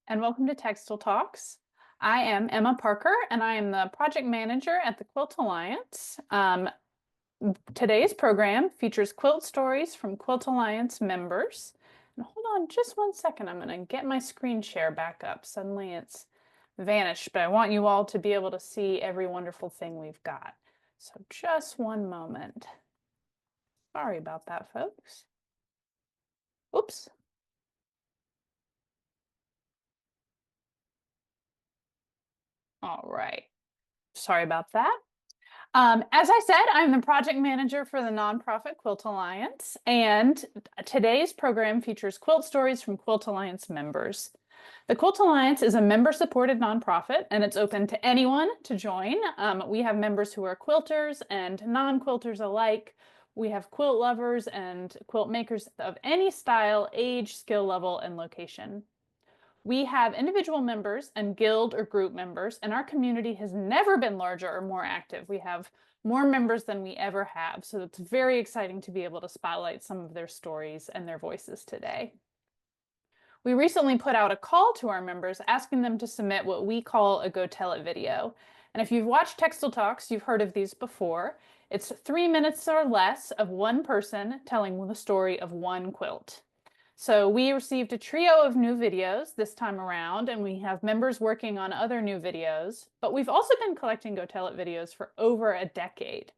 and welcome to Textile Talks. I am Emma Parker, and I am the project manager at the Quilt Alliance. Today's program features quilt stories from Quilt Alliance members. And hold on just one second, I'm going to get my screen share back up. Suddenly it's vanished, but I want you all to be able to see every wonderful thing we've got. So just one moment. Sorry about that, folks. Oops. All right. Sorry about that. As I said, I'm the project manager for the nonprofit Quilt Alliance, and today's program features quilt stories from Quilt Alliance members. The Quilt Alliance is a member-supported nonprofit, and it's open to anyone to join. We have members who are quilters and non-quilters alike. We have quilt lovers and quilt makers of any style, age, skill level, and location. We have individual members and guild or group members, and our community has never been larger or more active. We have more members than we ever have, so it's very exciting to be able to spotlight some of their stories and their voices today. We recently put out a call to our members asking them to submit what we call a Go Tell It video. And if you've watched Textile Talks, you've heard of these before. It's 3 minutes or less of one person telling the story of one quilt. So we received a trio of new videos this time around, and we have members working on other new videos, but we've also been collecting Go Tell It videos for over a decade,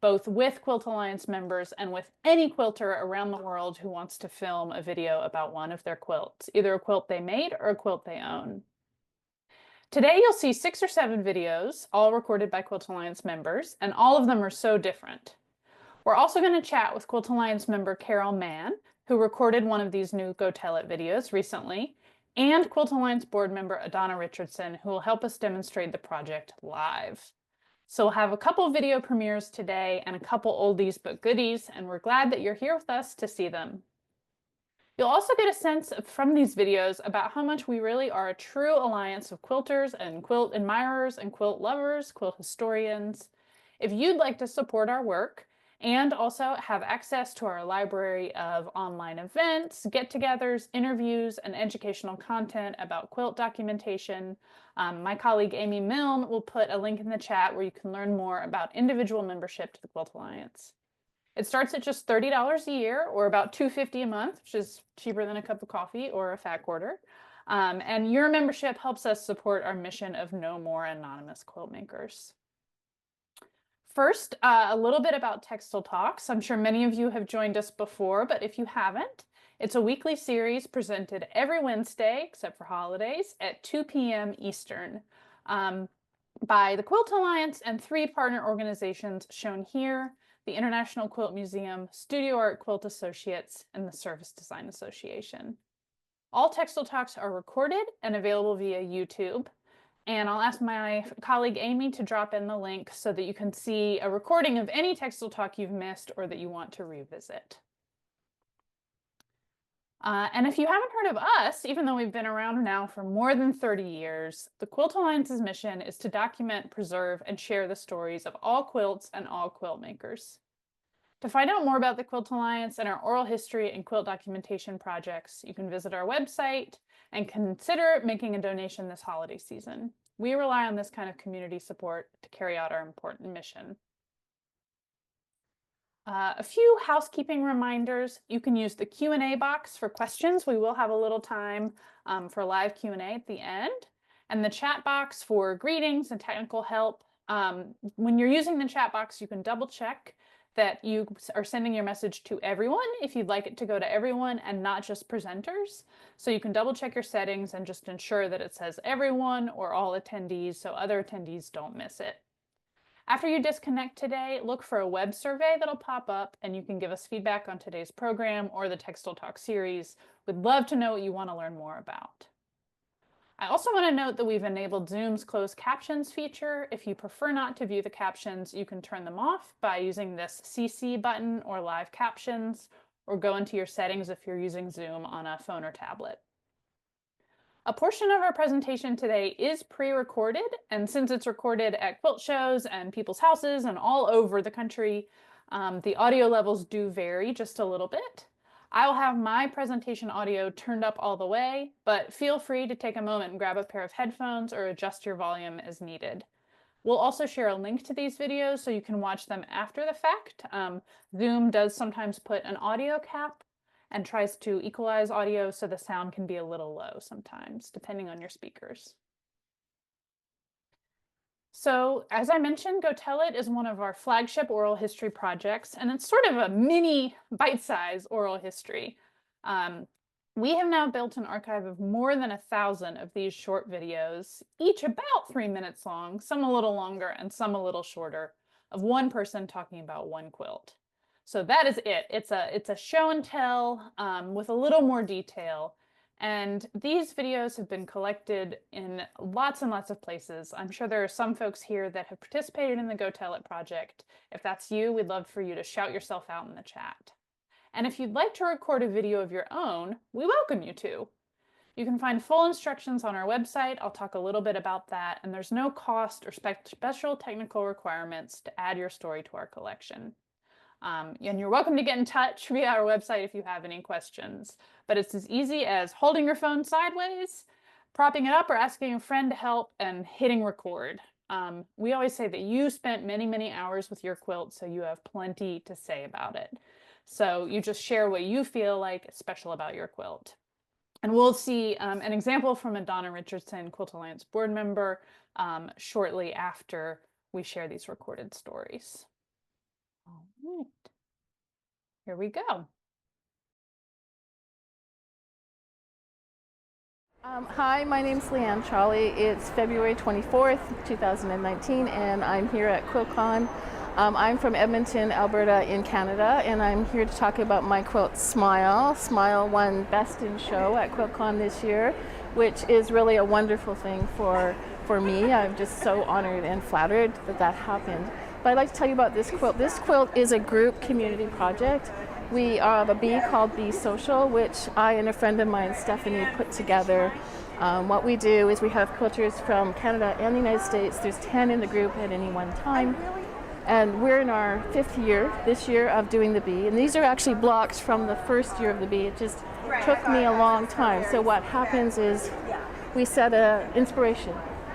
both with Quilt Alliance members and with any quilter around the world who wants to film a video about one of their quilts, either a quilt they made or a quilt they own. Today you'll see 6 or 7 videos, all recorded by Quilt Alliance members, and all of them are so different. We're also going to chat with Quilt Alliance member Carolyn Mann, who recorded one of these new Go Tell It videos recently, and Quilt Alliance board member Adana Richardson, who will help us demonstrate the project live. So we'll have a couple video premieres today and a couple oldies but goodies, and we're glad that you're here with us to see them. You'll also get a sense from these videos about how much we really are a true alliance of quilters and quilt admirers and quilt lovers, quilt historians. If you'd like to support our work, and also have access to our library of online events, get-togethers, interviews, and educational content about quilt documentation. My colleague Amy Milne will put a link in the chat where you can learn more about individual membership to the Quilt Alliance. It starts at just $30 a year, or about $2.50 a month, which is cheaper than a cup of coffee or a fat quarter. And your membership helps us support our mission of no more anonymous quilt makers. First, a little bit about Textile Talks. I'm sure many of you have joined us before, but if you haven't, it's a weekly series presented every Wednesday, except for holidays, at 2 p.m. Eastern by the Quilt Alliance and 3 partner organizations shown here: the International Quilt Museum, Studio Art Quilt Associates, and the Service Design Association. All Textile Talks are recorded and available via YouTube. And I'll ask my colleague Amy to drop in the link so that you can see a recording of any Textile Talk you've missed or that you want to revisit. And if you haven't heard of us, even though we've been around now for more than 30 years, the Quilt Alliance's mission is to document, preserve, and share the stories of all quilts and all quilt makers. To find out more about the Quilt Alliance and our oral history and quilt documentation projects, you can visit our website and consider making a donation this holiday season. We rely on this kind of community support to carry out our important mission. A few housekeeping reminders. You can use the Q&A box for questions. We will have a little time for live Q&A at the end, and the chat box for greetings and technical help. When you're using the chat box, you can double check that you are sending your message to everyone if you'd like it to go to everyone and not just presenters. So you can double check your settings and just ensure that it says everyone or all attendees so other attendees don't miss it. After you disconnect today, look for a web survey that'll pop up and you can give us feedback on today's program or the Textile Talk series. We'd love to know what you want to learn more about. I also want to note that we've enabled Zoom's closed captions feature. If you prefer not to view the captions, you can turn them off by using this CC button or live captions, or go into your settings if you're using Zoom on a phone or tablet. A portion of our presentation today is pre-recorded, and since it's recorded at quilt shows and people's houses and all over the country, the audio levels do vary just a little bit. I'll have my presentation audio turned up all the way, but feel free to take a moment and grab a pair of headphones or adjust your volume as needed. We'll also share a link to these videos so you can watch them after the fact. Zoom does sometimes put an audio cap and tries to equalize audio so the sound can be a little low sometimes, depending on your speakers. So, as I mentioned, Go Tell It is one of our flagship oral history projects, and it's sort of a mini bite-sized oral history. We have now built an archive of more than 1,000 of these short videos, each about 3 minutes long, some a little longer and some a little shorter, of one person talking about one quilt. So that is it. It's a show and tell with a little more detail. And these videos have been collected in lots and lots of places. I'm sure there are some folks here that have participated in the Go Tell It project. If that's you, we'd love for you to shout yourself out in the chat. And if you'd like to record a video of your own, we welcome you to. You can find full instructions on our website. I'll talk a little bit about that. And there's no cost or special technical requirements to add your story to our collection. And you're welcome to get in touch via our website if you have any questions. But it's as easy as holding your phone sideways, propping it up, or asking a friend to help and hitting record. We always say that you spent many, many hours with your quilt, so you have plenty to say about it. So you just share what you feel like is special about your quilt. And we'll see an example from a Donna Richardson Quilt Alliance board member shortly after we share these recorded stories. All right, here we go. Hi, my name's Leanne Chahley. It's February 24th, 2019, and I'm here at QuiltCon. I'm from Edmonton, Alberta in Canada, and I'm here to talk about my quilt Smile. Smile won Best in Show at QuiltCon this year, which is really a wonderful thing for me. I'm just so honored and flattered that that happened. But I'd like to tell you about this quilt. This quilt is a group community project. We have a bee called Bee Social, which I and a friend of mine, Stephanie, put together. What we do is we have quilters from Canada and the United States. There's 10 in the group at any one time. And we're in our 5th year this year of doing the bee. And these are actually blocks from the first year of the bee. It just took me a long time. So what happens is we set an inspiration,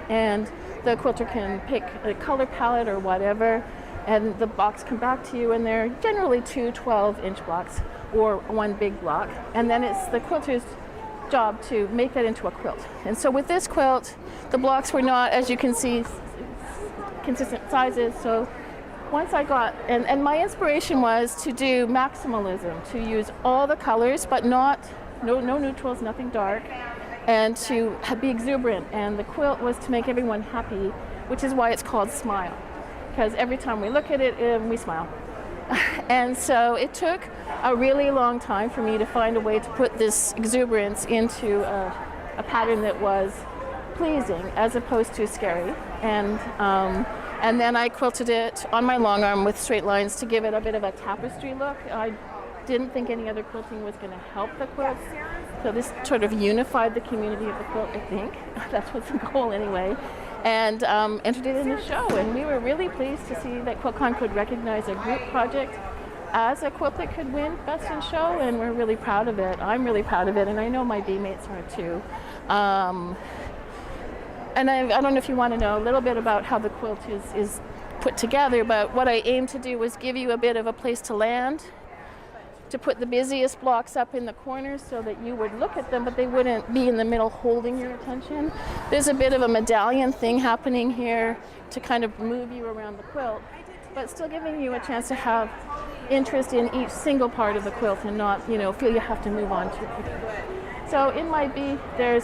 and the quilter can pick a color palette or whatever, and the blocks come back to you, and they're generally 2 12-inch blocks or one big block. And then it's the quilter's job to make that into a quilt. And so with this quilt, the blocks were not, as you can see, consistent sizes. So once I got, and my inspiration was to do maximalism, to use all the colors, but no neutrals, nothing dark, and to be exuberant. And the quilt was to make everyone happy, which is why it's called Smile, because every time we look at it, we smile. And so it took a really long time for me to find a way to put this exuberance into a pattern that was pleasing as opposed to scary. And then I quilted it on my long arm with straight lines to give it a bit of a tapestry look. I didn't think any other quilting was going to help the quilt. So this sort of unified the community of the quilt, I think. That was the goal anyway. And entered it in the show. And we were really pleased to see that QuiltCon could recognize a group project as a quilt that could win Best in Show. And we're really proud of it. I'm really proud of it. And I know my bee mates are too. And I don't know if you want to know a little bit about how the quilt is put together, but what I aimed to do was give you a bit of a place to land, to put the busiest blocks up in the corners so that you would look at them, but they wouldn't be in the middle holding your attention. There's a bit of a medallion thing happening here to kind of move you around the quilt, but still giving you a chance to have interest in each single part of the quilt and not, feel you have to move on to it. So in my bee, there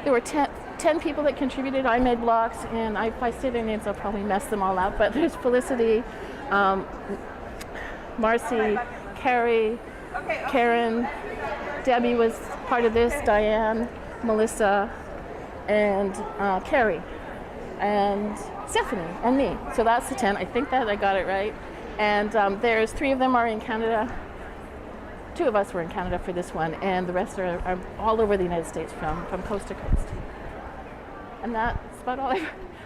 were 10 people that contributed. I made blocks, and if I say their names, I'll probably mess them all up, but there's Felicity, Marcy, Carrie, Karen, Debbie was part of this, Diane, Melissa, and Carrie, and Stephanie, and me. So that's the 10. I think that I got it right. And there's 3 of them are in Canada. 2 of us were in Canada for this one, and the rest are all over the United States from coast to coast. And that's about all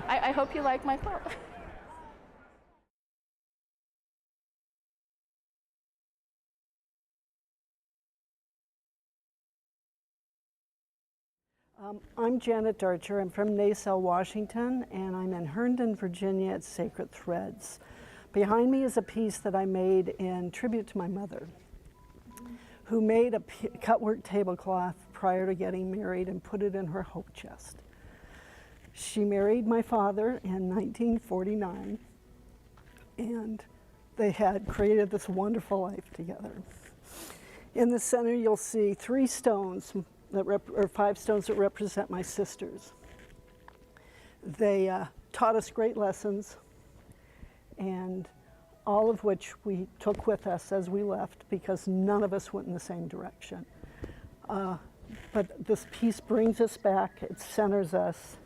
I hope you like my quilt. I'm Janet Darcher. I'm from Nassau, Washington, and I'm in Herndon, Virginia at Sacred Threads. Behind me is a piece that I made in tribute to my mother, who made a cutwork tablecloth prior to getting married and put it in her hope chest. She married my father in 1949, and they had created this wonderful life together. In the center, you'll see 3 stones, or 5 stones that represent my sisters. They taught us great lessons, and all of which we took with us as we left because none of us went in the same direction. But this piece brings us back, it centers us,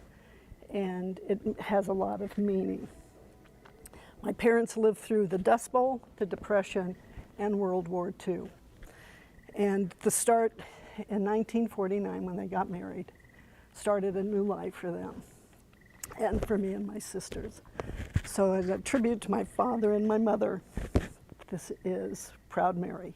and it has a lot of meaning. My parents lived through the Dust Bowl, the Depression, and World War II. And the start in 1949, when they got married, started a new life for them and for me and my sisters. So as a tribute to my father and my mother, this is Proud Mary.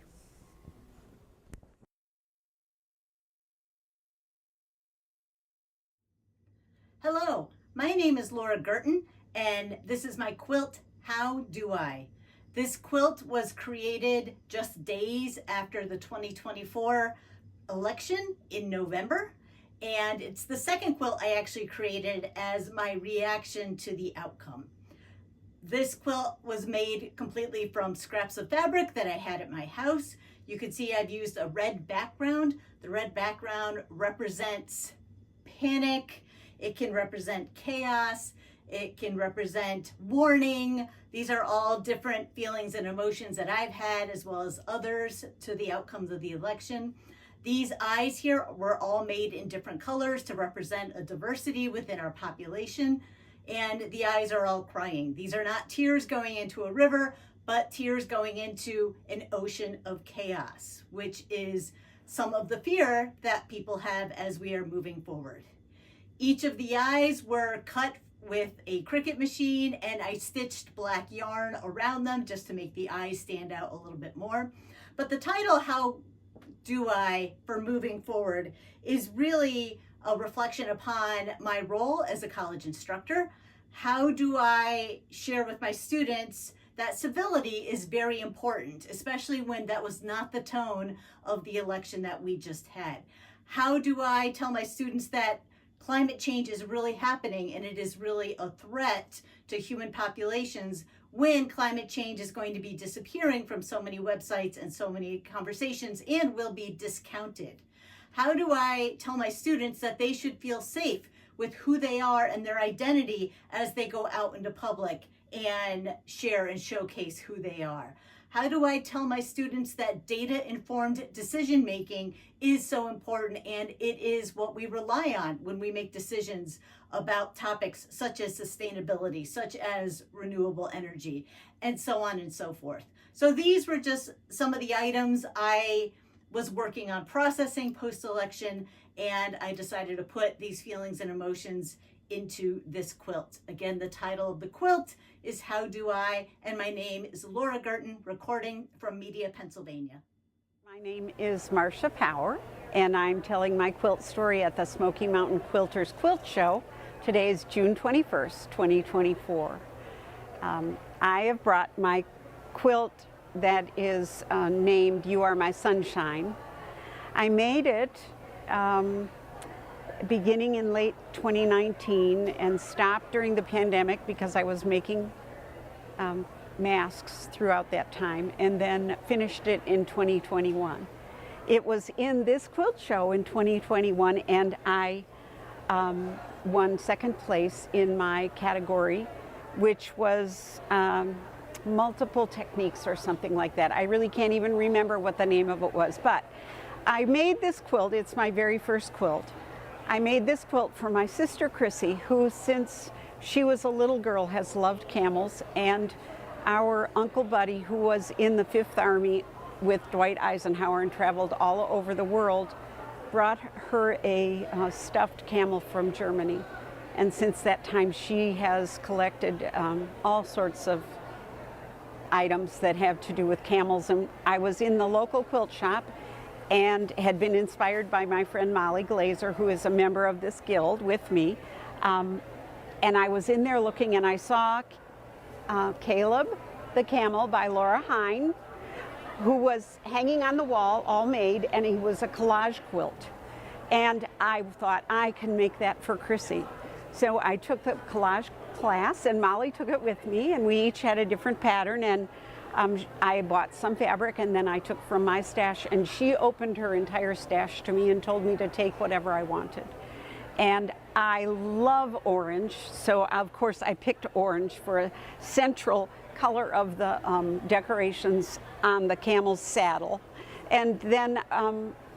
Hello, my name is Laura Guertin, and this is my quilt, How Do I? This quilt was created just days after the 2024 election in November, and it's the second quilt I actually created as my reaction to the outcome. This quilt was made completely from scraps of fabric that I had at my house. You can see I've used a red background. The red background represents panic. It can represent chaos. It can represent warning. These are all different feelings and emotions that I've had, as well as others, to the outcomes of the election. These eyes here were all made in different colors to represent a diversity within our population. And the eyes are all crying. These are not tears going into a river, but tears going into an ocean of chaos, which is some of the fear that people have as we are moving forward. Each of the eyes were cut with a Cricut machine, and I stitched black yarn around them just to make the eyes stand out a little bit more. But the title, How Do I, for moving forward, is really a reflection upon my role as a college instructor. How do I share with my students that civility is very important, especially when that was not the tone of the election that we just had? How do I tell my students that climate change is really happening and it is really a threat to human populations when climate change is going to be disappearing from so many websites and so many conversations and will be discounted? How do I tell my students that they should feel safe with who they are and their identity as they go out into public and share and showcase who they are? How do I tell my students that data-informed decision-making is so important and it is what we rely on when we make decisions about topics such as sustainability, such as renewable energy, and so on and so forth? So these were just some of the items I was working on processing post-election, and I decided to put these feelings and emotions into this quilt. Again, the title of the quilt is How Do I? And my name is Laura Guertin, recording from Media, Pennsylvania. My name is Marcia Power, and I'm telling my quilt story at the Smoky Mountain Quilters Quilt Show. Today is June 21st, 2024. I have brought my quilt that is named You Are My Sunshine. I made it beginning in late 2019 and stopped during the pandemic because I was making masks throughout that time, and then finished it in 2021. It was in this quilt show in 2021, and I won second place in my category, which was multiple techniques or something like that. I really can't even remember what the name of it was, but I made this quilt. It's my very first quilt. I made this quilt for my sister Chrissy, who since she was a little girl has loved camels, and our Uncle Buddy, who was in the 5th Army with Dwight Eisenhower and traveled all over the world, brought her a stuffed camel from Germany. And since that time she has collected all sorts of items that have to do with camels. And I was in the local quilt shop and had been inspired by my friend Molly Glazer, who is a member of this guild with me. And I was in there looking, and I saw Caleb the Camel by Laura Hine, who was hanging on the wall, all made, and he was a collage quilt. And I thought, I can make that for Chrissy. So I took the collage class, and Molly took it with me, and we each had a different pattern, and I bought some fabric, and then I took from my stash, and she opened her entire stash to me and told me to take whatever I wanted. And I love orange, so of course I picked orange for a central color of the decorations on the camel's saddle. And then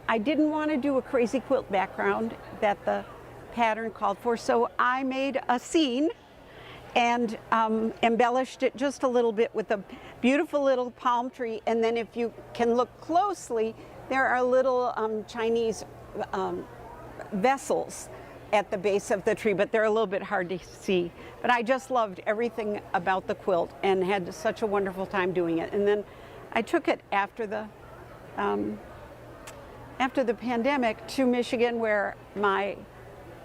I didn't want to do a crazy quilt background that the pattern called for, so I made a scene and embellished it just a little bit with a beautiful little palm tree. And then if you can look closely, there are little Chinese vessels at the base of the tree, but they're a little bit hard to see. But I just loved everything about the quilt and had such a wonderful time doing it. And then I took it after the pandemic to Michigan, where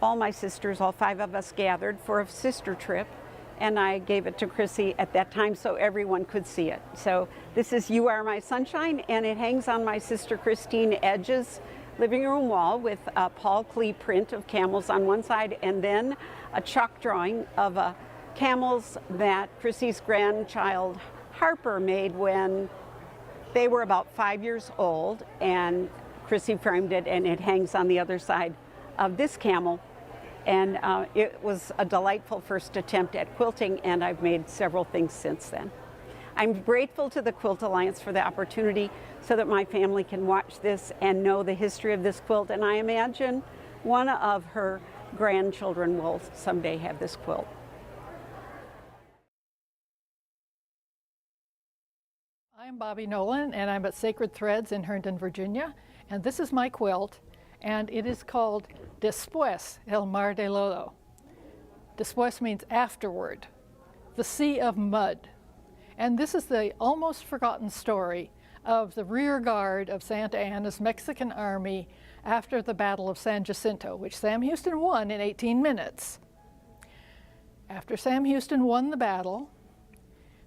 all my sisters, all 5 of us, gathered for a sister trip, and I gave it to Chrissy at that time so everyone could see it. So this is You Are My Sunshine, and it hangs on my sister Christine Edge's living room wall with a Paul Klee print of camels on one side, and then a chalk drawing of camels that Chrissy's grandchild Harper made when they were about 5 years old, and Chrissy framed it, and it hangs on the other side of this camel. And it was a delightful first attempt at quilting, and I've made several things since then. I'm grateful to the Quilt Alliance for the opportunity so that my family can watch this and know the history of this quilt, and I imagine one of her grandchildren will someday have this quilt. I'm Bobbe Nolan, and I'm at Sacred Threads in Herndon, Virginia, and this is my quilt, and it is called Después el Mar de Lodo. Después means afterward, the Sea of Mud. And this is the almost forgotten story of the rear guard of Santa Anna's Mexican army after the Battle of San Jacinto, which Sam Houston won in 18 minutes. After Sam Houston won the battle,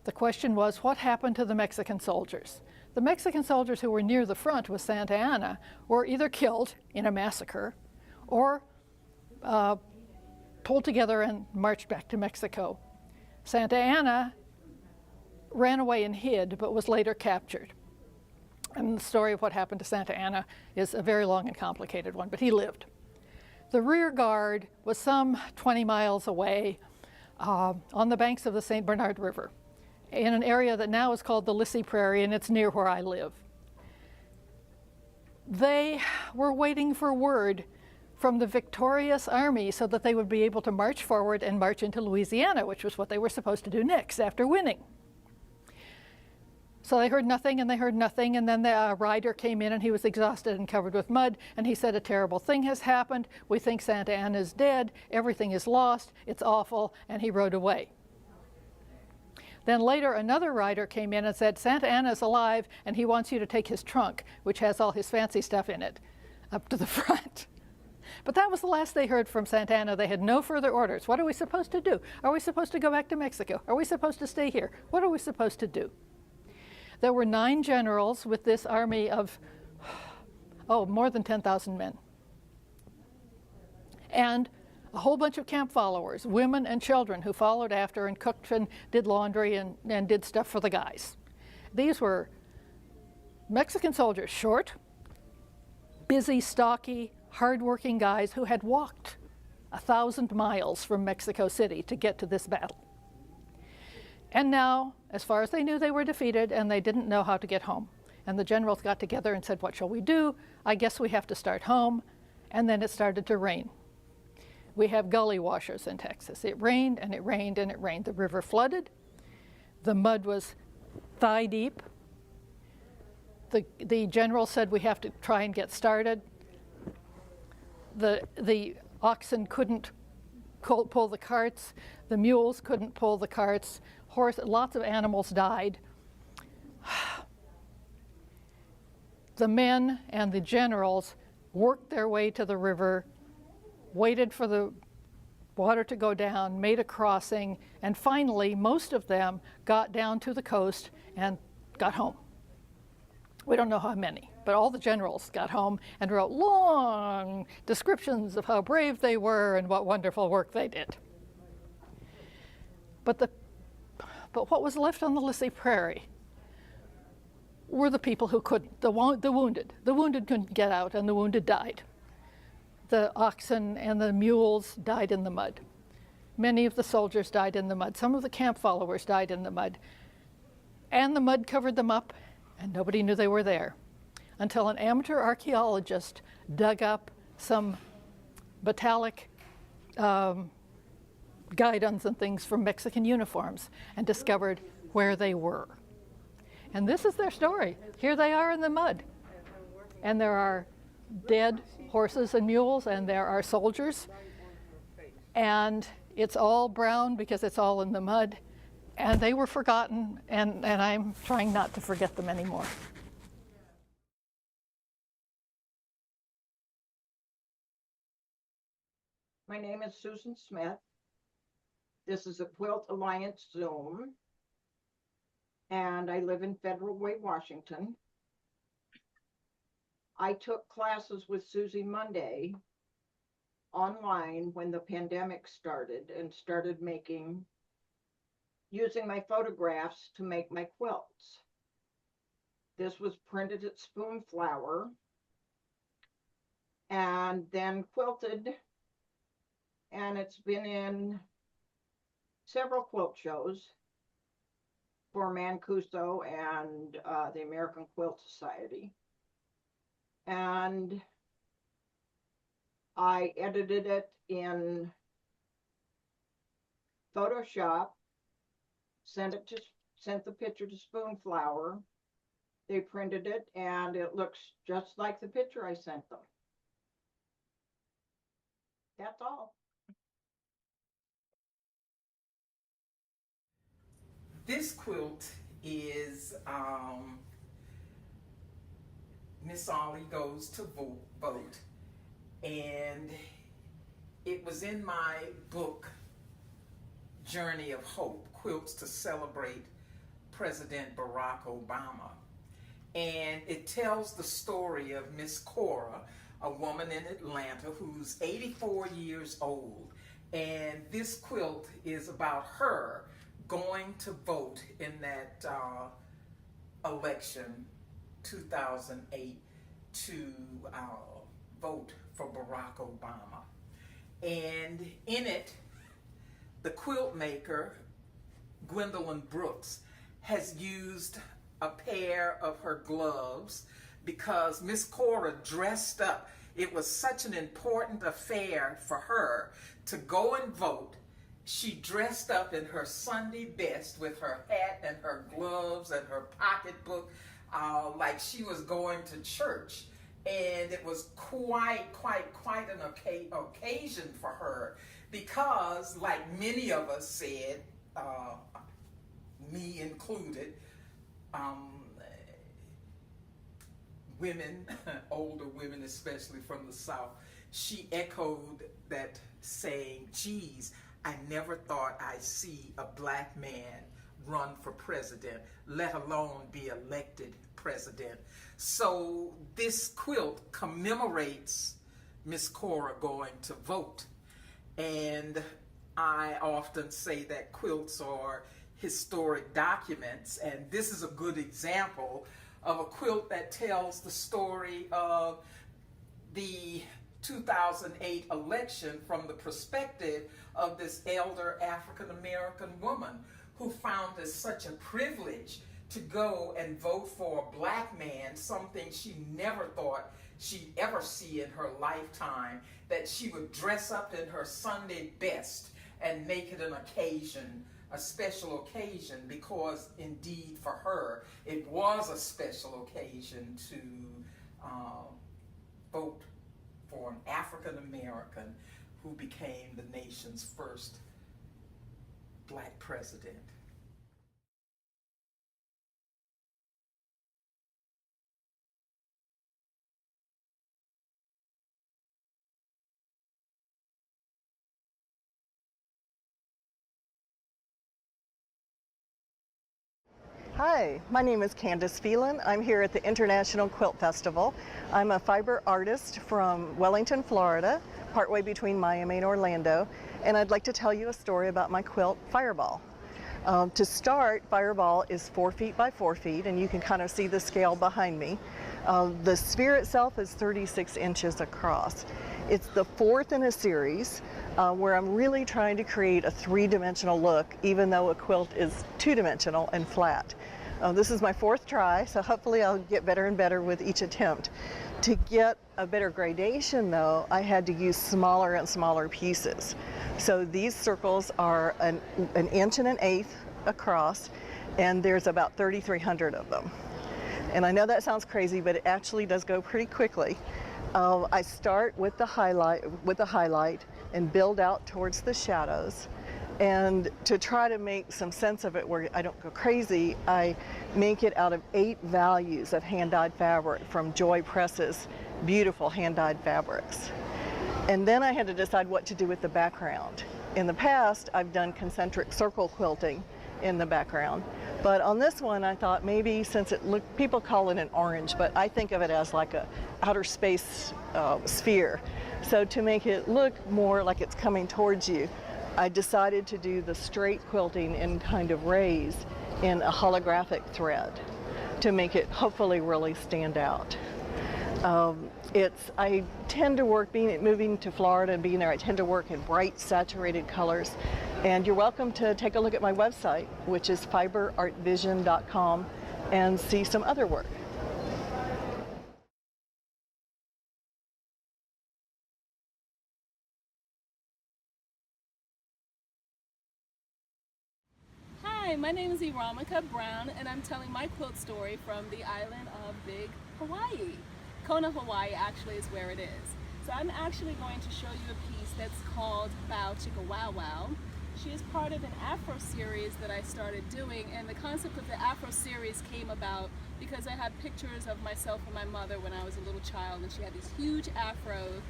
the question was, what happened to the Mexican soldiers? The Mexican soldiers who were near the front with Santa Anna were either killed in a massacre or pulled together and marched back to Mexico. Santa Anna ran away and hid, but was later captured. And the story of what happened to Santa Anna is a very long and complicated one, but he lived. The rear guard was some 20 miles away on the banks of the St. Bernard River, in an area that now is called the Lissy Prairie, and it's near where I live. They were waiting for word from the victorious army so that they would be able to march forward and march into Louisiana, which was what they were supposed to do next after winning. So they heard nothing, and they heard nothing, and then the rider came in, and he was exhausted and covered with mud, and he said, a terrible thing has happened. We think Santa Anna is dead. Everything is lost. It's awful, and he rode away. Then later, another rider came in and said, Santa Anna is alive, and he wants you to take his trunk, which has all his fancy stuff in it, up to the front. But that was the last they heard from Santa Anna. They had no further orders. What are we supposed to do? Are we supposed to go back to Mexico? Are we supposed to stay here? What are we supposed to do? There were 9 generals with this army of, more than 10,000 men. And a whole bunch of camp followers, women and children who followed after and cooked and did laundry and did stuff for the guys. These were Mexican soldiers, short, busy, stocky, hardworking guys who had walked 1,000 miles from Mexico City to get to this battle. And now, as far as they knew, they were defeated, and they didn't know how to get home. And the generals got together and said, what shall we do? I guess we have to start home. And then it started to rain. We have gully washers in Texas. It rained, and it rained, and it rained. The river flooded. The mud was thigh deep. The general said, we have to try and get started. The oxen couldn't pull the carts. The mules couldn't pull the carts. Lots of animals died. the men and the generals worked their way to the river, waited for the water to go down, made a crossing, and finally, most of them got down to the coast and got home. We don't know how many, but all the generals got home and wrote long descriptions of how brave they were and what wonderful work they did. But what was left on the Lissy Prairie were the people who couldn't, the wounded. The wounded couldn't get out, and the wounded died. The oxen and the mules died in the mud. Many of the soldiers died in the mud. Some of the camp followers died in the mud. And the mud covered them up, and nobody knew they were there until an amateur archaeologist dug up some metallic guidons and things from Mexican uniforms and discovered where they were. And this is their story. Here they are in the mud. And there are dead horses and mules, and there are soldiers. And it's all brown because it's all in the mud. And they were forgotten, and I'm trying not to forget them anymore. My name is Susan Smith. This is a Quilt Alliance Zoom, and I live in Federal Way, Washington. I took classes with Susie Monday online when the pandemic started and started using my photographs to make my quilts. This was printed at Spoon Flower and then quilted, and it's been in several quilt shows for Mancuso and the American Quilt Society. And I edited it in Photoshop, sent the picture to Spoon Flower. They printed it, and it looks just like the picture I sent them. That's all. This quilt is Miss Ollie Goes to Vote, and it was in my book, Journey of Hope, Quilts to Celebrate President Barack Obama. And it tells the story of Miss Cora, a woman in Atlanta who's 84 years old. And this quilt is about her going to vote in that election, 2008, to vote for Barack Obama. And in it, the quilt maker, Gwendolyn Brooks, has used a pair of her gloves because Miss Cora dressed up. It was such an important affair for her to go and vote. She dressed up in her Sunday best with her hat and her gloves and her pocketbook, like she was going to church. And it was quite an occasion for her because, like many of us said, me included, women, older women especially from the South, she echoed that saying, geez, I never thought I'd see a black man run for president, let alone be elected president. So this quilt commemorates Miss Cora going to vote. And I often say that quilts are historic documents, and this is a good example of a quilt that tells the story of the 2008 election from the perspective of this elder African American woman who found it such a privilege to go and vote for a black man, something she never thought she'd ever see in her lifetime, that she would dress up in her Sunday best and make it an occasion, a special occasion, because indeed for her it was a special occasion to vote for an African American who became the nation's first black president. Hi, my name is Candice Phelan. I'm here at the International Quilt Festival. I'm a fiber artist from Wellington, Florida, partway between Miami and Orlando, and I'd like to tell you a story about my quilt, Fireball. To start, Fireball is 4 feet by 4 feet, and you can kind of see the scale behind me. The sphere itself is 36 inches across. It's the fourth in a series where I'm really trying to create a three-dimensional look, even though a quilt is two-dimensional and flat. This is my fourth try, so hopefully I'll get better and better with each attempt. To get a better gradation though, I had to use smaller and smaller pieces. So these circles are an inch and an eighth across, and there's about 3,300 of them. And I know that sounds crazy, but it actually does go pretty quickly. I start with the highlight and build out towards the shadows. And to try to make some sense of it where I don't go crazy, I make it out of 8 values of hand-dyed fabric from Joy Press's beautiful hand-dyed fabrics. And then I had to decide what to do with the background. In the past, I've done concentric circle quilting in the background. But on this one, I thought maybe since people call it an orange, but I think of it as like a outer space sphere. So to make it look more like it's coming towards you, I decided to do the straight quilting in kind of rays in a holographic thread to make it hopefully really stand out. I tend to work, moving to Florida and being there, I tend to work in bright saturated colors. And you're welcome to take a look at my website, which is fiberartvision.com, and see some other work. Hi, my name is Earamichia Brown, and I'm telling my quilt story from the island of Big Hawaii. Kona, Hawaii actually is where it is. So I'm actually going to show you a piece that's called Bow Chicka Wow Wow. She is part of an Afro series that I started doing, and the concept of the Afro series came about because I had pictures of myself and my mother when I was a little child, and she had these huge afros,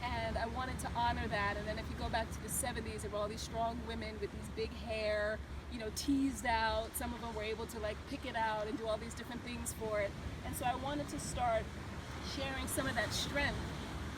and I wanted to honor that. And then if you go back to the 70s, there were all these strong women with these big hair, you know, teased out. Some of them were able to like pick it out and do all these different things for it. And so I wanted to start sharing some of that strength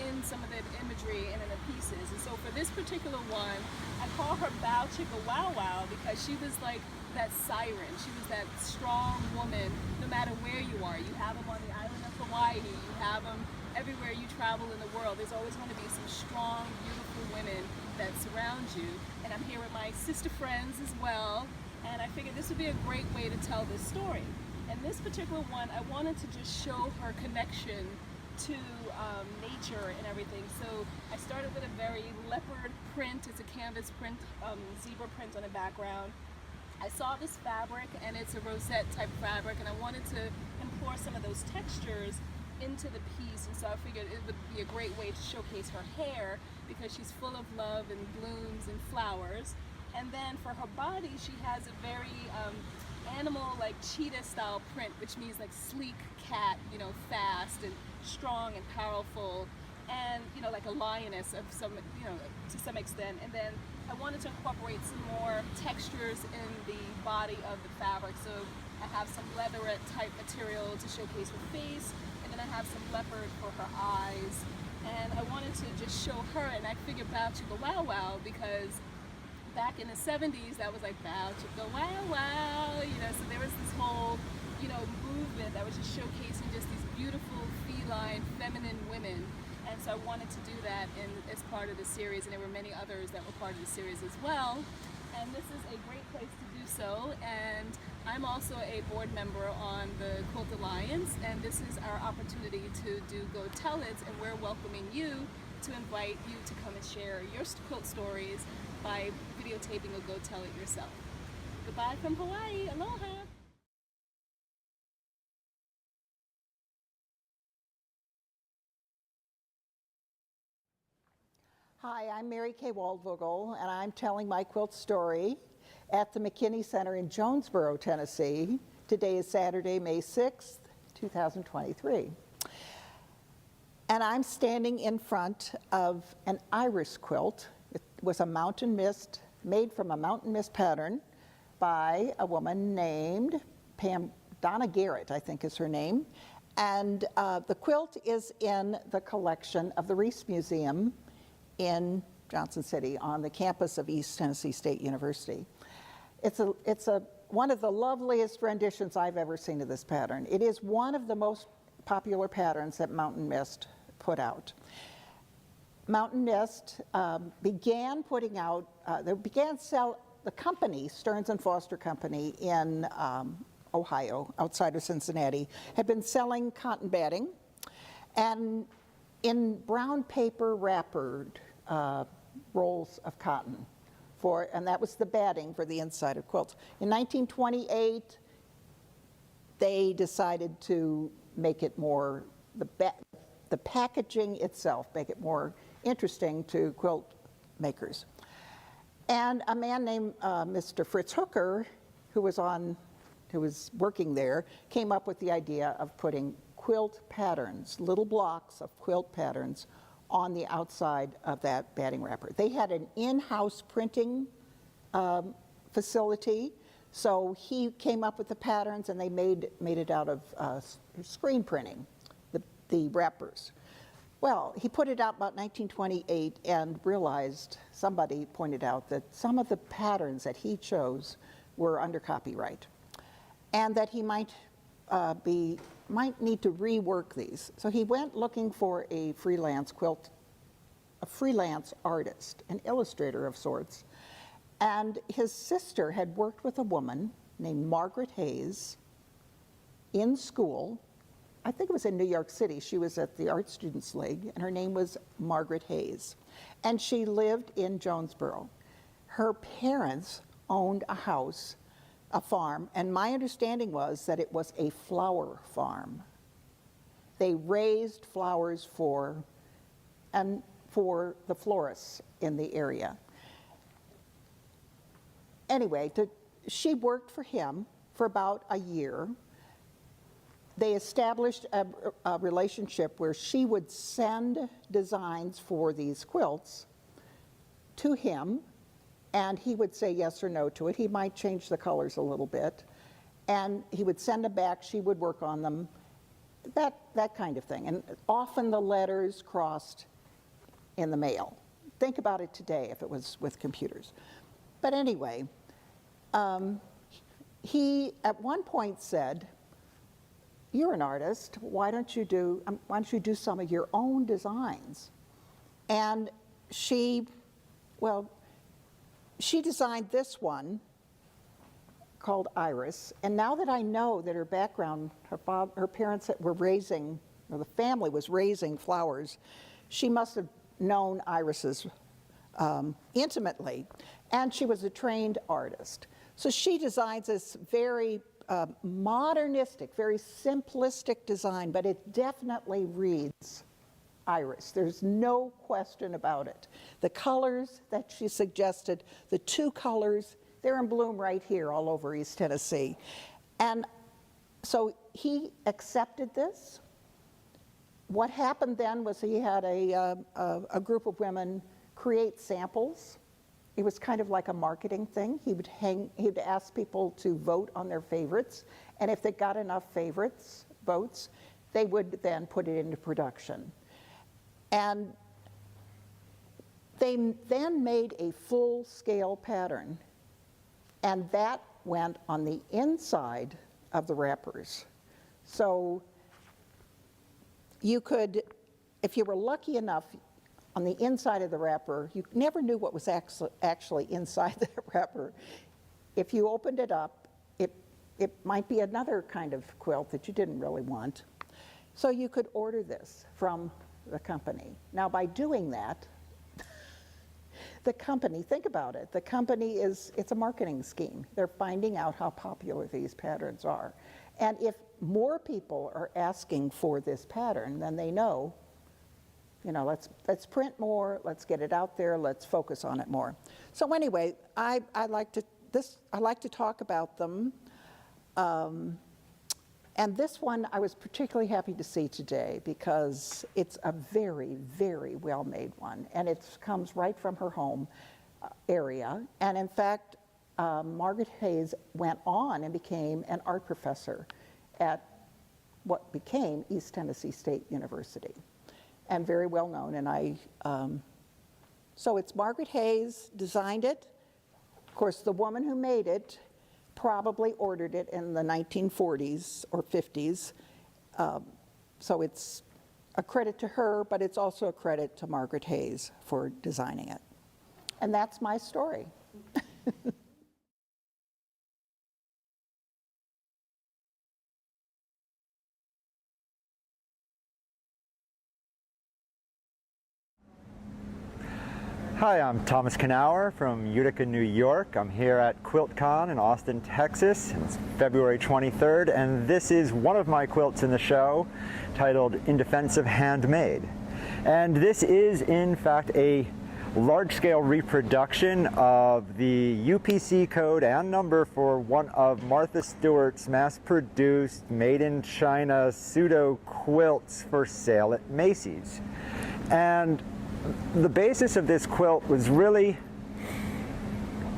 in some of the imagery and in the pieces. And so for this particular one, I call her Bow Chicka Wow Wow because she was like that siren. She was that strong woman no matter where you are. You have them on the island of Hawaii, you have them everywhere you travel in the world. There's always going to be some strong, beautiful women that surround you. And I'm here with my sister friends as well, and I figured this would be a great way to tell this story. And this particular one, I wanted to just show her connection to nature and everything. So I started with a very leopard print. It's a canvas print, zebra print on the background. I saw this fabric, and it's a rosette type fabric, and I wanted to implore some of those textures into the piece, and so I figured it would be a great way to showcase her hair because she's full of love and blooms and flowers. And then for her body, she has a very animal, like cheetah style print, which means like sleek cat, you know, fast and strong and powerful, and you know, like a lioness of some, you know, to some extent. And then I wanted to incorporate some more textures in the body of the fabric. So I have some leatherette type material to showcase her face, and then I have some leopard for her eyes. And I wanted to just show her, and I figured Bow Chicka Wow Wow because back in the 70s, that was like Bow Chicka Wow Wow, you know, so there was this whole, you know, movement that was just showcasing just these beautiful feline, feminine women. And so I wanted to do that as part of the series, and there were many others that were part of the series as well. And this is a great place to do so. And I'm also a board member on the Quilt Alliance, and this is our opportunity to do Go Tell It, and we're welcoming you to invite you to come and share your quilt stories by videotaping a Go Tell It yourself. Goodbye from Hawaii. Aloha. Hi, I'm Merikay Waldvogel, and I'm telling my quilt story at the McKinney Center in Jonesboro, Tennessee. Today is Saturday, May 6th, 2023. And I'm standing in front of an iris quilt. It was a mountain mist, made from a mountain mist pattern by a woman named Donna Garrett, I think is her name. And the quilt is in the collection of the Reese Museum in Johnson City on the campus of East Tennessee State University. It's one of the loveliest renditions I've ever seen of this pattern. It is one of the most popular patterns that Mountain Mist put out. Mountain Mist began putting out, the company, Stearns and Foster Company in Ohio, outside of Cincinnati, had been selling cotton batting and in brown paper wrappered rolls of cotton and that was the batting for the inside of quilts. In 1928, they decided to make it more, the packaging itself, make it more interesting to quilt makers. And a man named Mr. Fritz Hooker, who was working there, came up with the idea of putting quilt patterns, little blocks of quilt patterns, on the outside of that batting wrapper. They had an in-house printing facility, so he came up with the patterns and they made it out of screen printing, the wrappers. Well, he put it out about 1928 and realized, somebody pointed out that some of the patterns that he chose were under copyright and that he might need to rework these. So he went looking for a freelance artist, an illustrator of sorts. And his sister had worked with a woman named Margaret Hayes in school. I think it was in New York City. She was at the Art Students League, and her name was Margaret Hayes. And she lived in Jonesboro. Her parents owned a house, a farm, and my understanding was that it was a flower farm. They raised flowers for the florists in the area. Anyway, she worked for him for about a year. They established a relationship where she would send designs for these quilts to him, and he would say yes or no to it. He might change the colors a little bit, and he would send them back. She would work on them, that kind of thing. And often the letters crossed in the mail. Think about it today if it was with computers. But anyway, he at one point said, "You're an artist, why don't you do some of your own designs?" And she designed this one called Iris, and now that I know that her background, her parents were raising, or the family was raising flowers, she must have known irises intimately, and she was a trained artist. So she designs this very modernistic, very simplistic design, but it definitely reads Iris. There's no question about it. The colors that she suggested, the two colors, they're in bloom right here all over East Tennessee. And so he accepted this. What happened then was he had a group of women create samples. It was kind of like a marketing thing. He would ask people to vote on their favorites, and if they got enough votes, they would then put it into production. And they then made a full-scale pattern, and that went on the inside of the wrappers. So you could, if you were lucky enough, on the inside of the wrapper, you never knew what was actually inside the wrapper. If you opened it up, it might be another kind of quilt that you didn't really want. So you could order this from the company. Now, by doing that, the company, think about it, the company it's a marketing scheme. They're finding out how popular these patterns are. And if more people are asking for this pattern, then they know, let's print more, let's get it out there, let's focus on it more. So anyway, I like to talk about them. And this one I was particularly happy to see today because it's a very, very well-made one, and it comes right from her home area. And in fact, Margaret Hayes went on and became an art professor at what became East Tennessee State University, and very well known. And so it's Margaret Hayes designed it. Of course, the woman who made it probably ordered it in the 1940s or 50s. So it's a credit to her, but it's also a credit to Margaret Hayes for designing it. And that's my story. Hi, I'm Thomas Knauer from Utica, New York. I'm here at QuiltCon in Austin, Texas. It's February 23rd, and this is one of my quilts in the show titled In Defense of Handmade. And this is, in fact, a large-scale reproduction of the UPC code and number for one of Martha Stewart's mass-produced, made-in-China pseudo quilts for sale at Macy's. And the basis of this quilt was really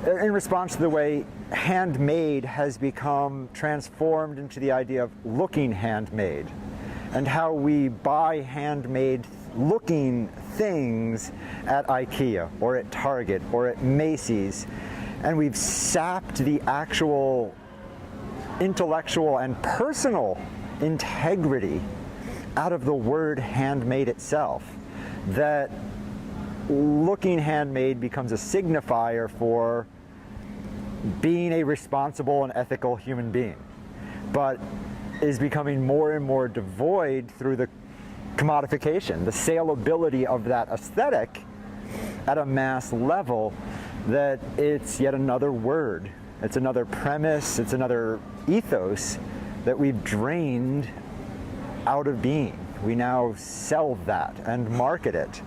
in response to the way handmade has become transformed into the idea of looking handmade, and how we buy handmade looking things at IKEA or at Target or at Macy's, and we've sapped the actual intellectual and personal integrity out of the word handmade itself. That looking handmade becomes a signifier for being a responsible and ethical human being, but is becoming more and more devoid through the commodification, the saleability of that aesthetic at a mass level, that it's yet another word, it's another premise, it's another ethos that we've drained out of being. We now sell that and market it.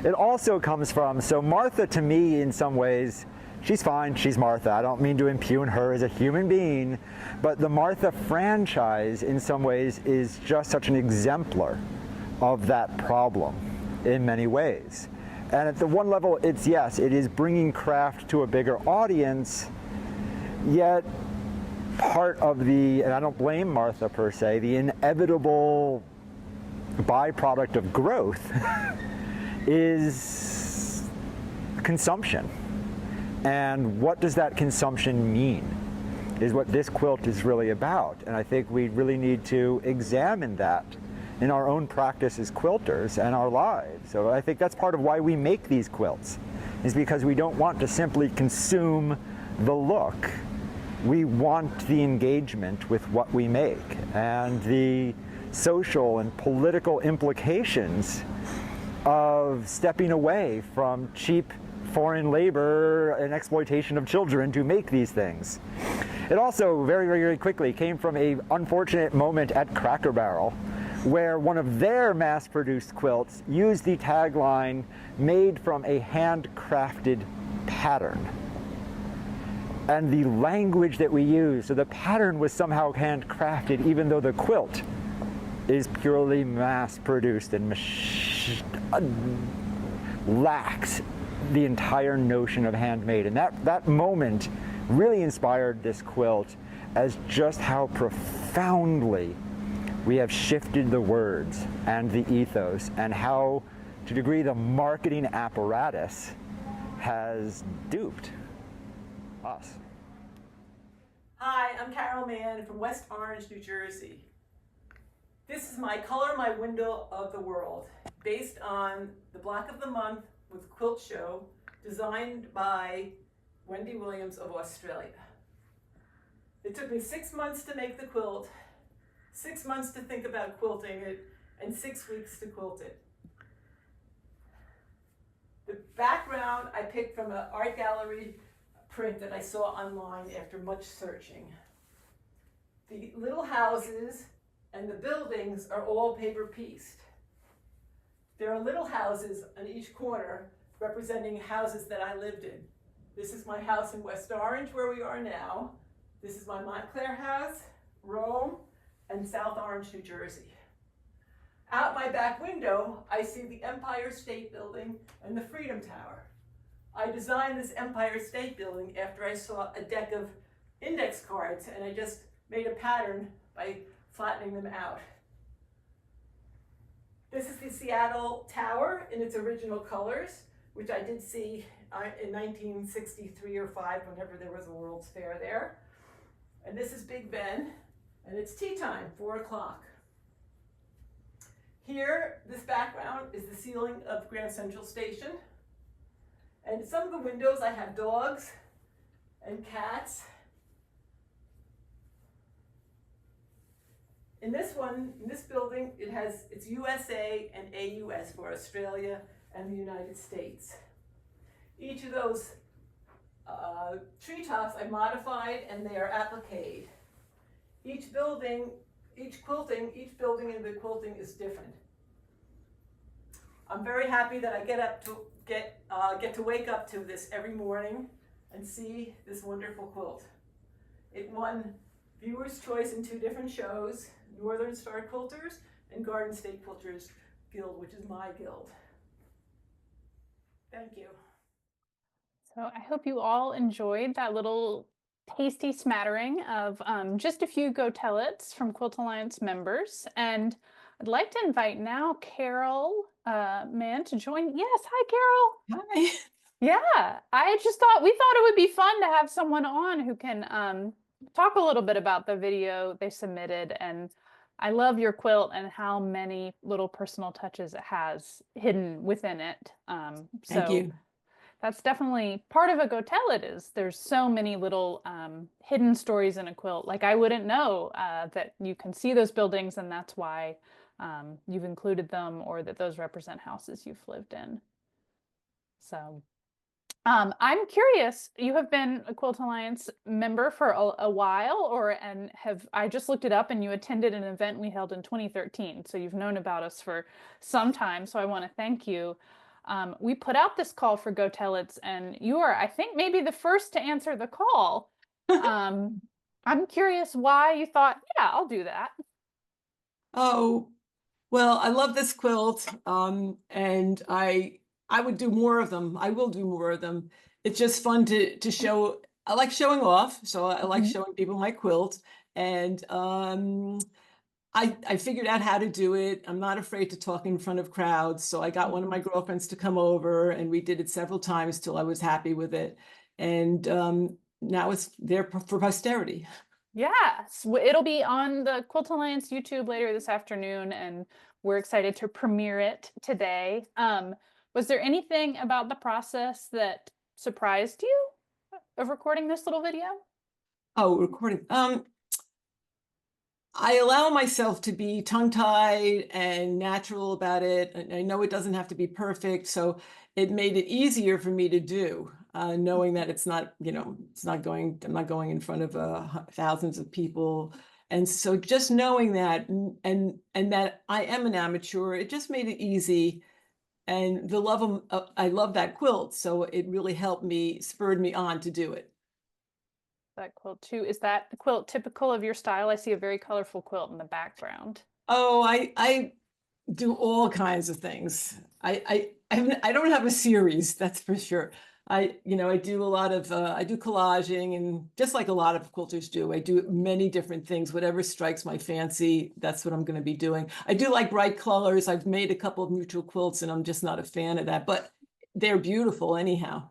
It also comes from, so Martha to me in some ways, she's fine, she's Martha. I don't mean to impugn her as a human being, but the Martha franchise in some ways is just such an exemplar of that problem in many ways. And at the one level, it's yes, it is bringing craft to a bigger audience, yet part of the, and I don't blame Martha per se, the inevitable byproduct of growth is consumption. And what does that consumption mean is what this quilt is really about. And I think we really need to examine that in our own practice as quilters and our lives. So I think that's part of why we make these quilts, is because we don't want to simply consume the look. We want the engagement with what we make and the social and political implications of stepping away from cheap foreign labor and exploitation of children to make these things. It also very, very, very quickly came from an unfortunate moment at Cracker Barrel, where one of their mass-produced quilts used the tagline, "made from a handcrafted pattern." And the language that we use, so the pattern was somehow handcrafted, even though the quilt is purely mass-produced and lacks the entire notion of handmade. And that moment really inspired this quilt as just how profoundly we have shifted the words and the ethos, and how, to a degree, the marketing apparatus has duped us. Hi, I'm Carol Mann from West Orange, New Jersey. This is my Color My Window of the World, based on the Block of the Month with Quilt Show, designed by Wendy Williams of Australia. It took me 6 months to make the quilt, 6 months to think about quilting it, and 6 weeks to quilt it. The background I picked from an art gallery print that I saw online after much searching. The little houses and the buildings are all paper pieced. There are little houses on each corner representing houses that I lived in. This is my house in West Orange, where we are now. This is my Montclair house, Rome, and South Orange, New Jersey. Out my back window, I see the Empire State Building and the Freedom Tower. I designed this Empire State Building after I saw a deck of index cards, and I just made a pattern by flattening them out. This is the Seattle Tower in its original colors, which I did see in 1963 or 5, whenever there was a World's Fair there. And this is Big Ben, and it's tea time, 4 o'clock. Here, this background is the ceiling of Grand Central Station. And some of the windows, I have dogs and cats. In this one, in this building, it's USA and AUS for Australia and the United States. Each of those treetops I modified, and they are appliqued. Each building in the quilting is different. I'm very happy that I get to wake up to this every morning and see this wonderful quilt. It won Viewer's Choice in 2 different shows, Northern Star Quilters and Garden State Quilters Guild, which is my guild. Thank you. So I hope you all enjoyed that little tasty smattering of just a few Go Tell It's from Quilt Alliance members. And I'd like to invite now Carol Mann to join. Yes, hi Carol. Hi. Yeah, we thought it would be fun to have someone on who can talk a little bit about the video they submitted. And I love your quilt and how many little personal touches it has hidden within it. Thank you. That's definitely part of a Go Tell It. Is there's so many little hidden stories in a quilt. Like I wouldn't know that you can see those buildings, and that's why you've included them, or that those represent houses you've lived in. So I'm curious, you have been a Quilt Alliance member for a while, I just looked it up, and you attended an event we held in 2013. So you've known about us for some time. So I want to thank you. We put out this call for Go Tell It's, and you are, I think, maybe the first to answer the call. I'm curious why you thought, yeah, I'll do that. Oh, well, I love this quilt, and I would do more of them. I will do more of them. It's just fun to show. I like showing off, so I like showing people my quilt, and I figured out how to do it. I'm not afraid to talk in front of crowds. So I got one of my girlfriends to come over, and we did it several times till I was happy with it. And now it's there for posterity. Yes, it'll be on the Quilt Alliance YouTube later this afternoon, and we're excited to premiere it today. Was there anything about the process that surprised you of recording this little video? Oh, recording. I allow myself to be tongue-tied and natural about it. I know it doesn't have to be perfect, so it made it easier for me to do, knowing that it's not, I'm not going in front of thousands of people. And so just knowing that, and that I am an amateur, it just made it easy. And the love of, I love that quilt, so it really spurred me on to do it. That quilt too. Is that quilt typical of your style? I see a very colorful quilt in the background. Oh, I do all kinds of things. I don't have a series, that's for sure. I do a lot of I do collaging, and just like a lot of quilters do, I do many different things. Whatever strikes my fancy, that's what I'm going to be doing. I do like bright colors. I've made a couple of neutral quilts, and I'm just not a fan of that, but they're beautiful anyhow.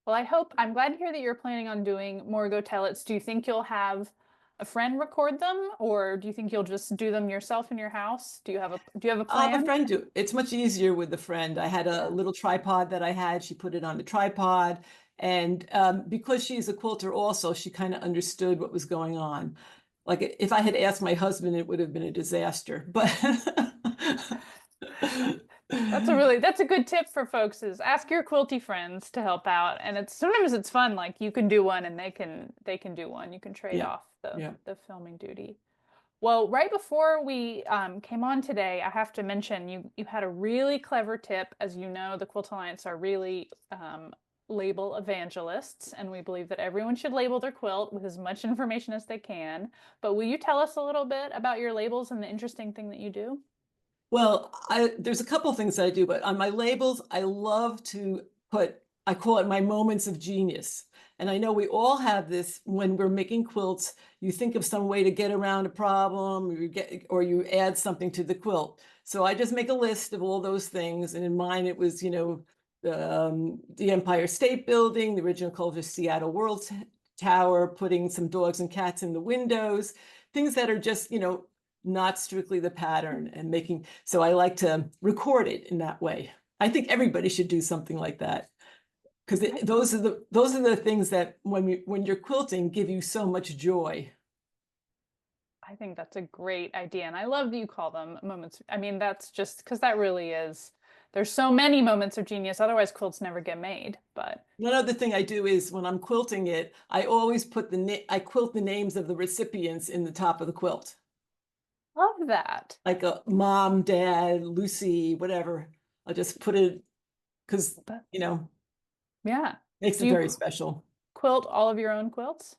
Well, I'm glad to hear that you're planning on doing more Go Tell It's. Do you think you'll have a friend record them, or do you think you'll just do them yourself in your house? Do you have a plan? I'll have a friend do it. It's much easier with a friend. I had a little tripod that I had. She put it on the tripod, and because she's a quilter also, she kind of understood what was going on. Like if I had asked my husband, it would have been a disaster, but That's a good tip for folks, is ask your quilty friends to help out. And sometimes it's fun, like you can do one and they can do one. You can trade off the filming duty. Well, right before we came on today, I have to mention you had a really clever tip. As you know, the Quilt Alliance are really label evangelists, and we believe that everyone should label their quilt with as much information as they can. But will you tell us a little bit about your labels and the interesting thing that you do? Well, there's a couple of things that I do, but on my labels, I love to I call it my moments of genius. And I know we all have this when we're making quilts. You think of some way to get around a problem, or you add something to the quilt. So I just make a list of all those things. And in mine, it was, the Empire State Building, the original Culver Seattle World Tower, putting some dogs and cats in the windows, things that are just, not strictly the pattern, and making. So I like to record it in that way. I think everybody should do something like that, because those are the things that when you're quilting give you so much joy. I think that's a great idea. And I love that you call them moments. I mean, that's just because that really is, there's so many moments of genius. Otherwise quilts never get made. But one other thing I do is when I'm quilting it, I always put I quilt the names of the recipients in the top of the quilt. Love that. Like a mom, dad, Lucy, whatever. I'll just put it because, yeah, makes it very special. Quilt all of your own quilts?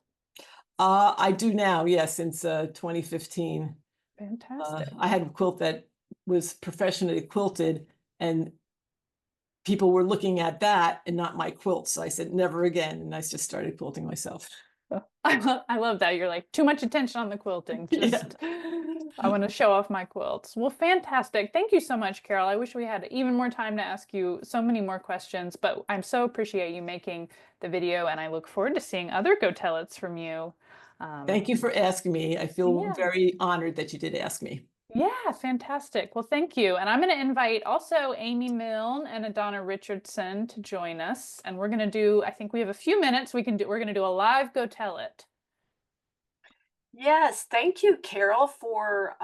I do now, yes, since 2015. Fantastic. I had a quilt that was professionally quilted, and people were looking at that and not my quilt. So I said, never again. And I just started quilting myself. I love that. You're like, too much attention on the quilting. Just, I want to show off my quilts. Well, fantastic. Thank you so much, Carol. I wish we had even more time to ask you so many more questions, but I so appreciate you making the video, and I look forward to seeing other Go Tell It's from you. Thank you for asking me. I feel very honored that you did ask me. Yeah, fantastic. Well, thank you. And I'm going to invite also Amy Milne and Adonna Richardson to join us. And we're going to do, I think we have a few minutes. We're going to do a live Go Tell It. Yes, thank you, Carol, for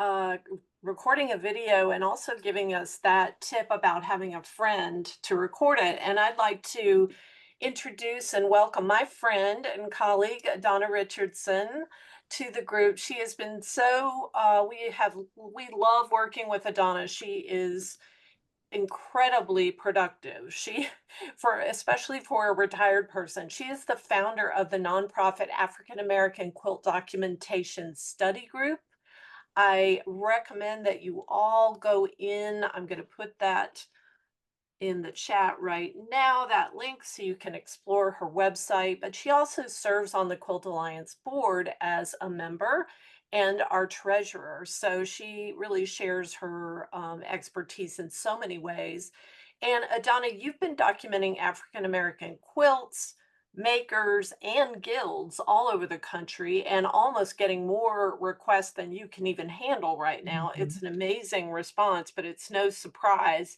recording a video and also giving us that tip about having a friend to record it. And I'd like to introduce and welcome my friend and colleague, Adonna Richardson, to the group. She has been so, we love working with Adonna. She is incredibly productive. Especially for a retired person, she is the founder of the nonprofit African American Quilt Documentation Study Group. I recommend that you all go in. I'm going to put that in the chat right now, that link, so you can explore her website. But she also serves on the Quilt Alliance board as a member and our treasurer. So she really shares her expertise in so many ways. And Adonna, you've been documenting African American quilts, makers, and guilds all over the country, and almost getting more requests than you can even handle right now. It's an amazing response, but it's no surprise.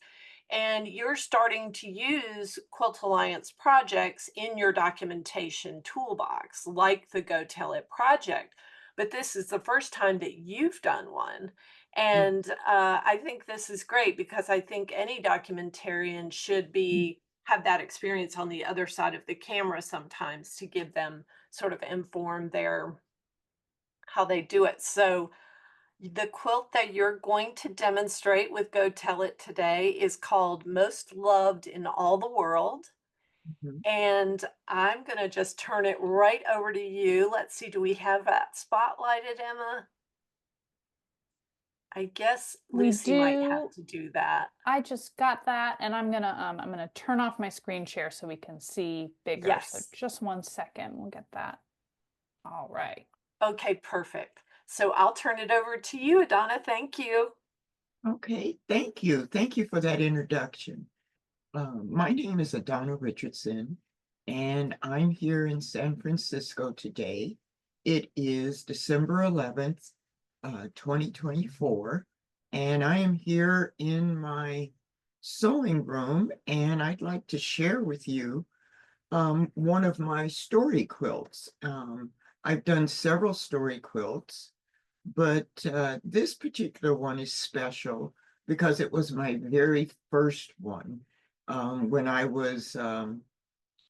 And you're starting to use Quilt Alliance projects in your documentation toolbox, like the Go Tell It project. But this is the first time that you've done one. And I think this is great, because I think any documentarian should have that experience on the other side of the camera sometimes, to give them sort of inform how they do it. So the quilt that you're going to demonstrate with Go Tell It today is called Most Loved in All the World. And I'm going to just turn it right over to you. Let's see, do we have that spotlighted, Emma? I guess Lucy might have to do that. I just got that, and I'm gonna turn off my screen share so we can see bigger. Yes. So just 1 second, we'll get that. All right. Okay, perfect. So I'll turn it over to you, Adonna. Thank you. Okay, thank you. Thank you for that introduction. My name is Adonna Richardson, and I'm here in San Francisco today. It is December 11th, 2024, and I am here in my sewing room, and I'd like to share with you one of my story quilts. I've done several story quilts, but this particular one is special because it was my very first one when I was a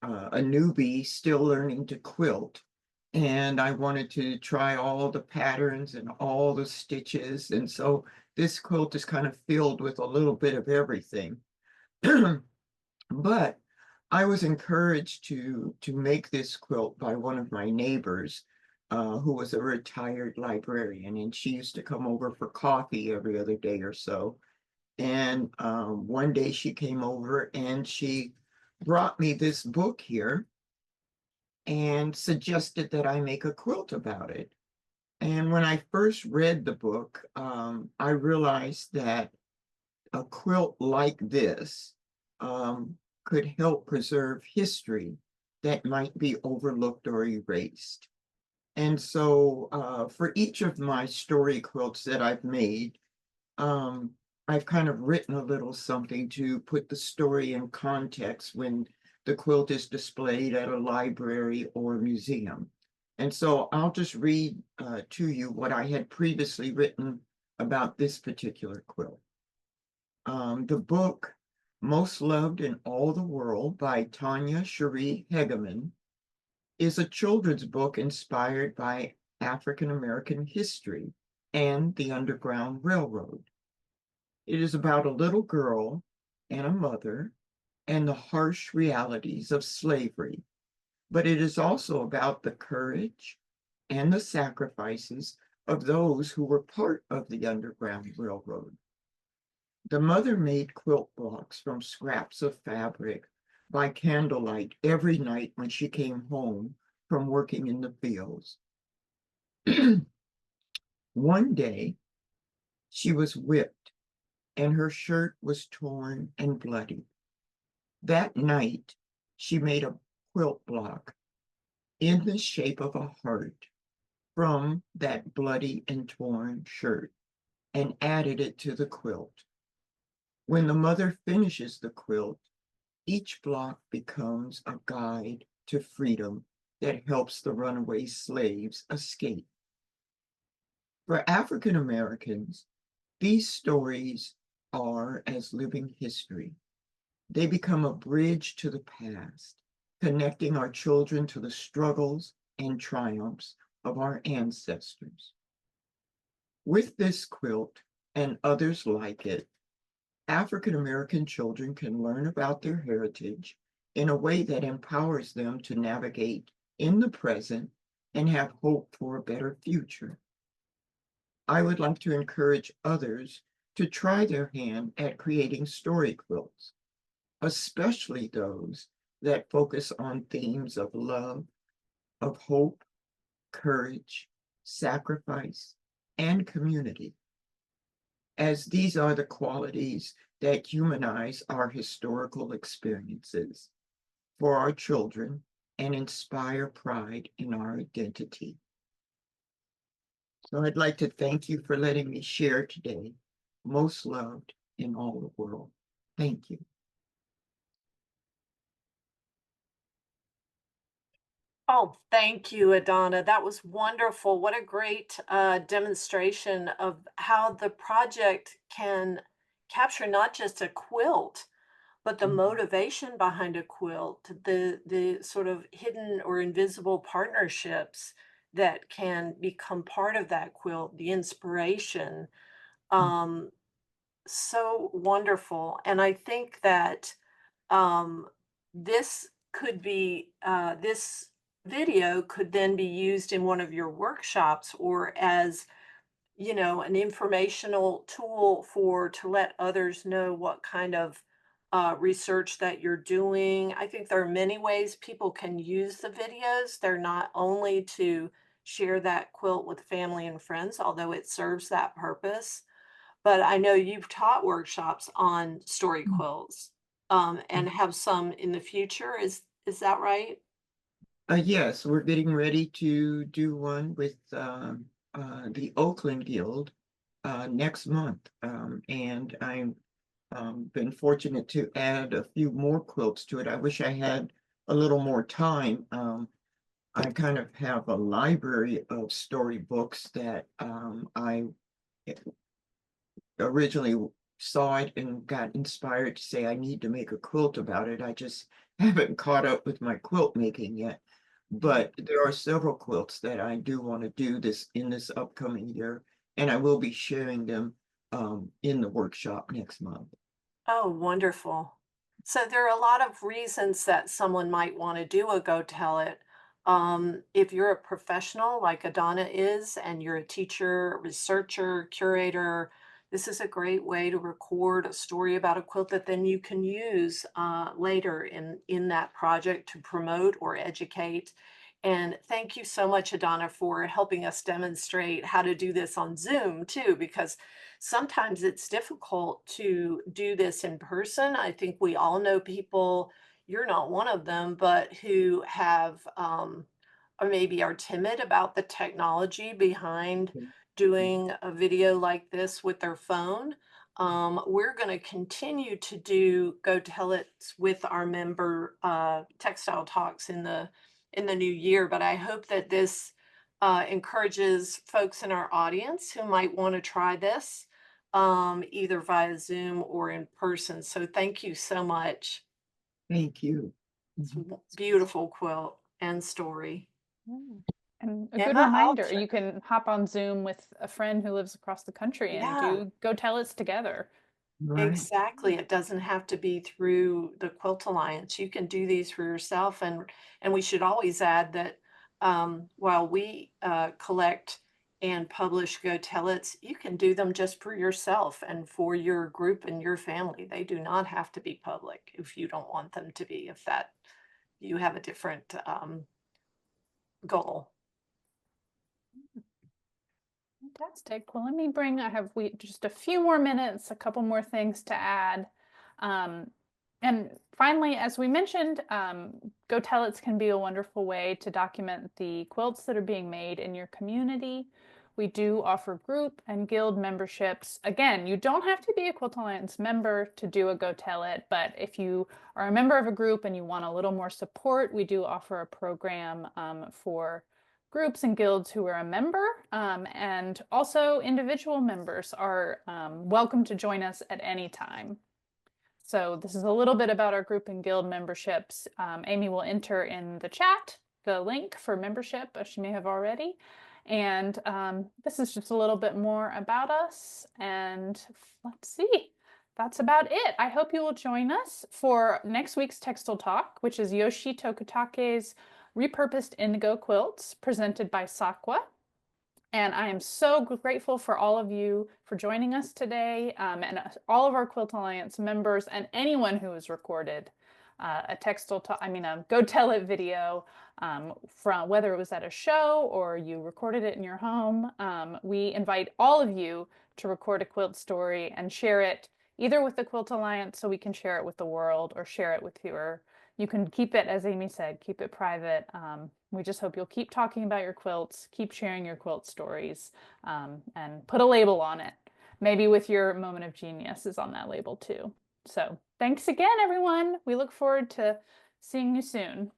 newbie still learning to quilt. And I wanted to try all the patterns and all the stitches. And so this quilt is kind of filled with a little bit of everything. But I was encouraged to make this quilt by one of my neighbors who was a retired librarian, and she used to come over for coffee every other day or so. And one day she came over and she brought me this book here and suggested that I make a quilt about it. And when I first read the book, I realized that a quilt like this could help preserve history that might be overlooked or erased. And so for each of my story quilts that I've made, I've kind of written a little something to put the story in context when the quilt is displayed at a library or museum. And so I'll just read to you what I had previously written about this particular quilt. The book, Most Loved in All the World by Tanya Cherie Hegeman, is a children's book inspired by African American history and the Underground Railroad. It is about a little girl and a mother and the harsh realities of slavery, but it is also about the courage and the sacrifices of those who were part of the Underground Railroad. The mother made quilt blocks from scraps of fabric by candlelight every night when she came home from working in the fields. One day, she was whipped and her shirt was torn and bloody. That night, she made a quilt block in the shape of a heart from that bloody and torn shirt and added it to the quilt. When the mother finishes the quilt, each block becomes a guide to freedom that helps the runaway slaves escape. For African Americans, these stories are as living history. They become a bridge to the past, connecting our children to the struggles and triumphs of our ancestors. With this quilt and others like it, African American children can learn about their heritage in a way that empowers them to navigate in the present and have hope for a better future. I would like to encourage others to try their hand at creating story quilts, especially those that focus on themes of love, of hope, courage, sacrifice, and community, as these are the qualities that humanize our historical experiences for our children and inspire pride in our identity. So I'd like to thank you for letting me share today, Most Loved in All the World. Thank you. Oh, thank you, Adana. That was wonderful. What a great demonstration of how the project can capture not just a quilt, but the motivation behind a quilt, the sort of hidden or invisible partnerships that can become part of that quilt, the inspiration. So wonderful. And I think that um, this could be this video could then be used in one of your workshops or as an informational tool for to let others know what kind of research that you're doing. I think there are many ways people can use the videos. They're not only to share that quilt with family and friends, although it serves that purpose, but I know you've taught workshops on story quilts, and have some in the future. Is that right? Yes, we're getting ready to do one with the Oakland Guild next month. And I've been fortunate to add a few more quilts to it. I wish I had a little more time. I kind of have a library of storybooks that I originally saw it and got inspired to say I need to make a quilt about it. I just haven't caught up with my quilt making yet. But there are several quilts that I do want to do this in this upcoming year, and I will be sharing them in the workshop next month. Oh, wonderful. So there are a lot of reasons that someone might want to do a Go Tell It. If you're a professional like Adana is, and you're a teacher, researcher, curator, this is a great way to record a story about a quilt that then you can use later in that project to promote or educate. And thank you so much, Adana, for helping us demonstrate how to do this on Zoom too, because sometimes it's difficult to do this in person. I think we all know people, you're not one of them, but who have or maybe are timid about the technology behind doing a video like this with their phone. We're going to continue to do Go Tell It with our member Textile Talks in the new year, but I hope that this encourages folks in our audience who might want to try this either via Zoom or in person. So thank you so much. Thank you. It's a beautiful quilt and story. And a good Emma, reminder, you can hop on Zoom with a friend who lives across the country and do Go Tell It's together. Right. Exactly. It doesn't have to be through the Quilt Alliance. You can do these for yourself. And we should always add that while we collect and publish Go Tell It's, you can do them just for yourself and for your group and your family. They do not have to be public if you don't want them to be, if that you have a different goal. Fantastic. Well, let me bring, just a few more minutes, a couple more things to add. And finally, as we mentioned, Go Tell It's can be a wonderful way to document the quilts that are being made in your community. We do offer group and guild memberships. Again, you don't have to be a Quilt Alliance member to do a Go Tell It, but if you are a member of a group and you want a little more support, we do offer a program for groups and guilds who are a member, and also individual members are welcome to join us at any time. So this is a little bit about our group and guild memberships. Amy will enter in the chat the link for membership, as she may have already. And this is just a little bit more about us. And let's see, that's about it. I hope you will join us for next week's Textile Talk, which is Yoshi Tokutake's Repurposed Indigo Quilts, presented by Sakwa. And I am so grateful for all of you for joining us today, and all of our Quilt Alliance members and anyone who has recorded a Go Tell It video, from whether it was at a show or you recorded it in your home. We invite all of you to record a quilt story and share it either with the Quilt Alliance so we can share it with the world, or share it with you can keep it, as Amy said, keep it private. We just hope you'll keep talking about your quilts, keep sharing your quilt stories, and put a label on it. Maybe with your moment of genius is on that label too. So thanks again, everyone. We look forward to seeing you soon.